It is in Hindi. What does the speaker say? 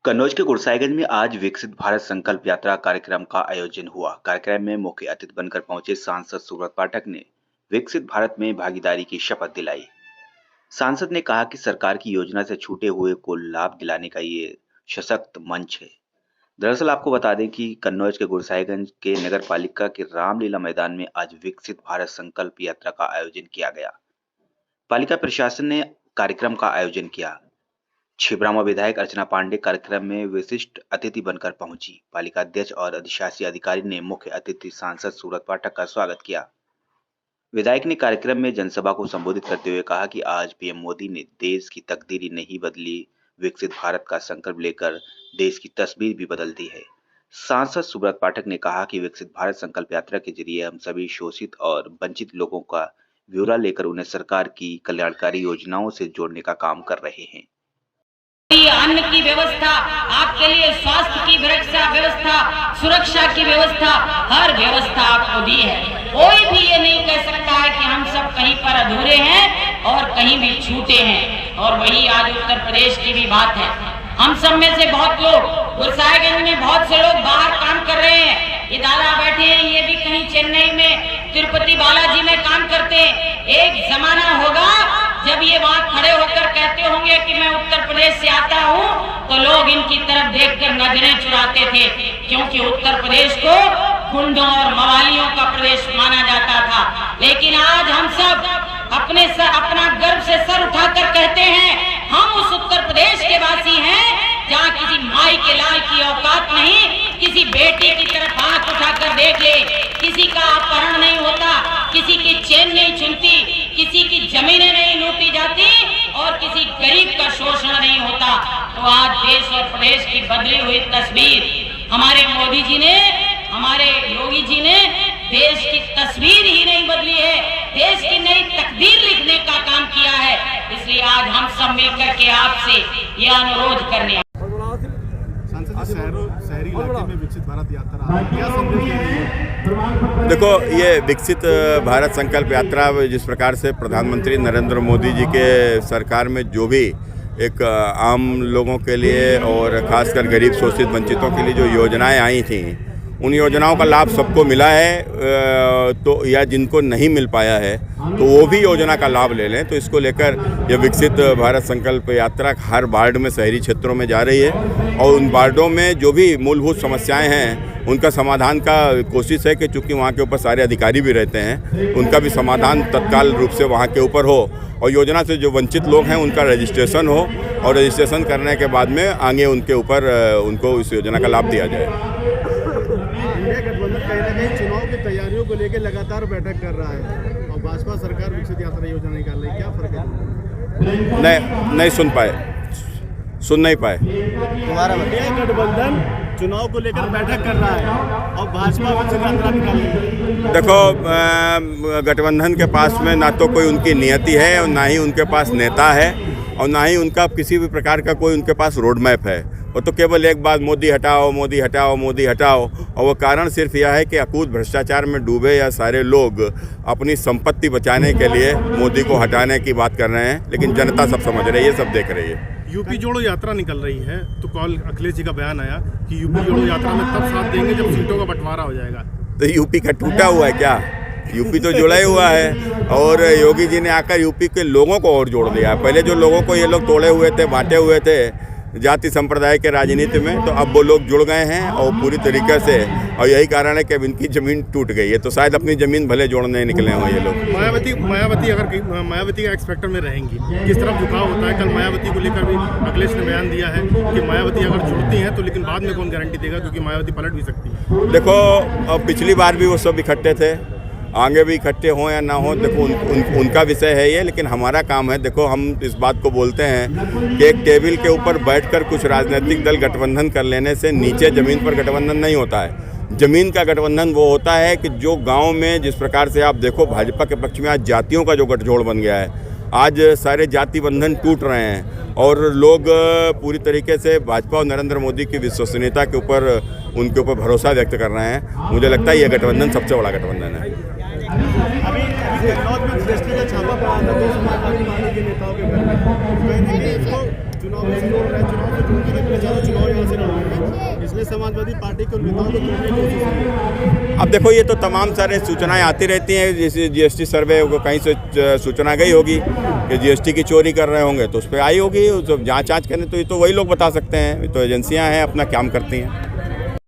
कन्नौज के गुरसाईगंज में आज विकसित भारत संकल्प यात्रा कार्यक्रम का आयोजन हुआ। कार्यक्रम में मुख्य अतिथि बनकर पहुंचे सांसद सुब्रत पाठक ने विकसित भारत में भागीदारी की शपथ दिलाई। सांसद ने कहा कि सरकार की योजना से छूटे हुए को लाभ दिलाने का ये सशक्त मंच है। दरअसल आपको बता दें कि कन्नौज के गुरसाईगंज के नगर पालिका के रामलीला मैदान में आज विकसित भारत संकल्प यात्रा का आयोजन किया गया। पालिका प्रशासन ने कार्यक्रम का आयोजन किया। छिबरामऊ विधायक अर्चना पांडे कार्यक्रम में विशिष्ट अतिथि बनकर पहुंची। पालिका अध्यक्ष और अधिशासी अधिकारी ने मुख्य अतिथि सांसद सुब्रत पाठक का स्वागत किया। विधायक ने कार्यक्रम में जनसभा को संबोधित करते हुए कहा कि आज पीएम मोदी ने देश की तकदीर ही नहीं बदली, विकसित भारत का संकल्प लेकर देश की तस्वीर भी बदल दी है। सांसद सुब्रत पाठक ने कहा कि विकसित भारत संकल्प यात्रा के जरिए हम सभी शोषित और वंचित लोगों का ब्यौरा लेकर उन्हें सरकार की कल्याणकारी योजनाओं से जोड़ने का काम कर रहे हैं। अन्न की व्यवस्था, आपके लिए स्वास्थ्य की व्यवस्था, सुरक्षा की व्यवस्था, हर व्यवस्था आपको दी है। कोई भी ये नहीं कह सकता है कि हम सब कहीं पर अधूरे हैं और कहीं भी छूटे हैं। और वही आज उत्तर प्रदेश की भी बात है। हम सब में से बहुत लोग, गुरसाईगंज में बहुत से लोग बाहर काम कर रहे हैं। ये दादा बैठे हैं, ये भी कहीं चेन्नई में, तिरुपति बालाजी में काम करते हैं। एक जमाना होगा जब ये वहां खड़े होकर कहते होंगे कि मैं उत्तर प्रदेश से आता हूं, तो लोग इनकी तरफ देखकर नजरें चुराते थे, क्योंकि उत्तर प्रदेश को गुंडों और मवालियों का प्रदेश माना जाता था। लेकिन आज हम सब अपना गर्व से सर उठाकर कहते हैं, हम उस उत्तर प्रदेश के वासी हैं जहाँ किसी माई के लाल की औकात नहीं, किसी बेटी की तरफ आंख उठाकर देख ले, किसी का अपहरण नहीं होता, किसी की चैन नहीं छूटती, किसी की जमीनें नहीं लूटी जाती और किसी गरीब का शोषण नहीं होता। तो आज देश और प्रदेश की बदली हुई तस्वीर हमारे मोदी जी ने, हमारे योगी जी ने देश की तस्वीर ही नहीं बदली है, देश की नई तकदीर लिखने का काम किया है। इसलिए आज हम सब मिलकर के आपसे यह अनुरोध करने शहरी इलाके में विकसित भारत यात्रा क्या संदेश दे रही है? देखो, ये विकसित भारत संकल्प यात्रा जिस प्रकार से प्रधानमंत्री नरेंद्र मोदी जी के सरकार में जो भी एक आम लोगों के लिए और खासकर गरीब शोषित वंचितों के लिए जो योजनाएं आई थी, उन योजनाओं का लाभ सबको मिला है। तो या जिनको नहीं मिल पाया है तो वो भी योजना का लाभ ले लें। तो इसको लेकर ये विकसित भारत संकल्प यात्रा हर वार्ड में, शहरी क्षेत्रों में जा रही है और उन वार्डों में जो भी मूलभूत समस्याएं हैं उनका समाधान का कोशिश है कि चूँकि वहाँ के ऊपर सारे अधिकारी भी रहते हैं, उनका भी समाधान तत्काल रूप से वहाँ के ऊपर हो और योजना से जो वंचित लोग हैं उनका रजिस्ट्रेशन हो और रजिस्ट्रेशन करने के बाद में आगे उनके ऊपर उनको इस योजना का लाभ दिया जाए। गठबंधन कहीं ना कहीं चुनाव की तैयारियों को लेकर लगातार बैठक कर रहा है और भाजपा सरकार विकसित यात्रा योजना निकाल रही है, क्या फर्क है? नहीं सुन नहीं पाए। तुम्हारा गठबंधन चुनाव को लेकर बैठक कर रहा है और भाजपा विकसित यात्रा निकाल रही है। देखो, गठबंधन के पास में ना तो कोई उनकी नियति है और ना ही उनके पास नेता है और ना ही उनका किसी भी प्रकार का कोई उनके पास रोड मैप है। वो तो केवल एक बात, मोदी हटाओ मोदी हटाओ मोदी हटाओ, और वो कारण सिर्फ यह है कि अकूत भ्रष्टाचार में डूबे या सारे लोग अपनी संपत्ति बचाने के लिए मोदी को हटाने की बात कर रहे हैं। लेकिन जनता सब समझ रही है, सब देख रही है। यूपी जोड़ो यात्रा निकल रही है तो कल अखिलेश जी का बयान आया कि यूपी जोड़ो यात्रा में तब साथ देंगे जब सीटों का बंटवारा हो जाएगा। तो यूपी का टूटा हुआ है क्या? यूपी तो जुड़ा ही हुआ है और योगी जी ने आकर यूपी के लोगों को और जोड़ दिया। पहले जो लोगों को ये लोग तोड़े हुए थे, बांटे हुए थे जाति संप्रदाय के राजनीति में, तो अब वो लोग जुड़ गए हैं और पूरी तरीके से, और यही कारण है कि अब इनकी ज़मीन टूट गई है। तो शायद अपनी ज़मीन भले जोड़ने निकले हों ये लोग। मायावती अगर एक्स फैक्टर में रहेंगी, किस तरफ झुकाव होता है? कल मायावती को लेकर भी अखिलेश ने बयान दिया है कि मायावती अगर जुड़ती हैं तो लेकिन बाद में कौन गारंटी देगा, क्योंकि मायावती पलट भी सकती है। देखो, अब पिछली बार भी वो सब इकट्ठे थे, आगे भी इकट्ठे हों या ना हो, देखो उनका विषय है ये। लेकिन हमारा काम है, देखो हम इस बात को बोलते हैं कि एक टेबल के ऊपर बैठकर कुछ राजनीतिक दल गठबंधन कर लेने से नीचे ज़मीन पर गठबंधन नहीं होता है। ज़मीन का गठबंधन वो होता है कि जो गांव में, जिस प्रकार से आप देखो भाजपा के पक्ष में आज जातियों का जो गठजोड़ बन गया है, आज सारे जाति बंधन टूट रहे हैं और लोग पूरी तरीके से भाजपा और नरेंद्र मोदी की विश्वसनीयता के ऊपर, उनके ऊपर भरोसा व्यक्त कर रहे हैं। मुझे लगता है ये गठबंधन सबसे बड़ा गठबंधन है। अभी कन्नौज में छापा पड़ा था 2 समाजवादी पार्टी के नेताओं के घर में, कहीं ना कहीं चुनाव से जोड़ रहे हैं, चुनाव से जोड़ के ज़्यादा चुनाव यहाँ से लड़वाएंगे, इसलिए समाजवादी पार्टी के नेताओं को तोड़ने की कोशिश है। अब देखो, ये तो तमाम सारे सूचनाएं आती रहती हैं, जैसे जीएसटी सर्वे कहीं से सूचना गई होगी कि जीएसटी की चोरी कर रहे होंगे तो उस पर आई होगी, तो जाँच करें तो ये तो वही लोग बता सकते हैं, ये तो एजेंसियाँ हैं, अपना काम करती हैं।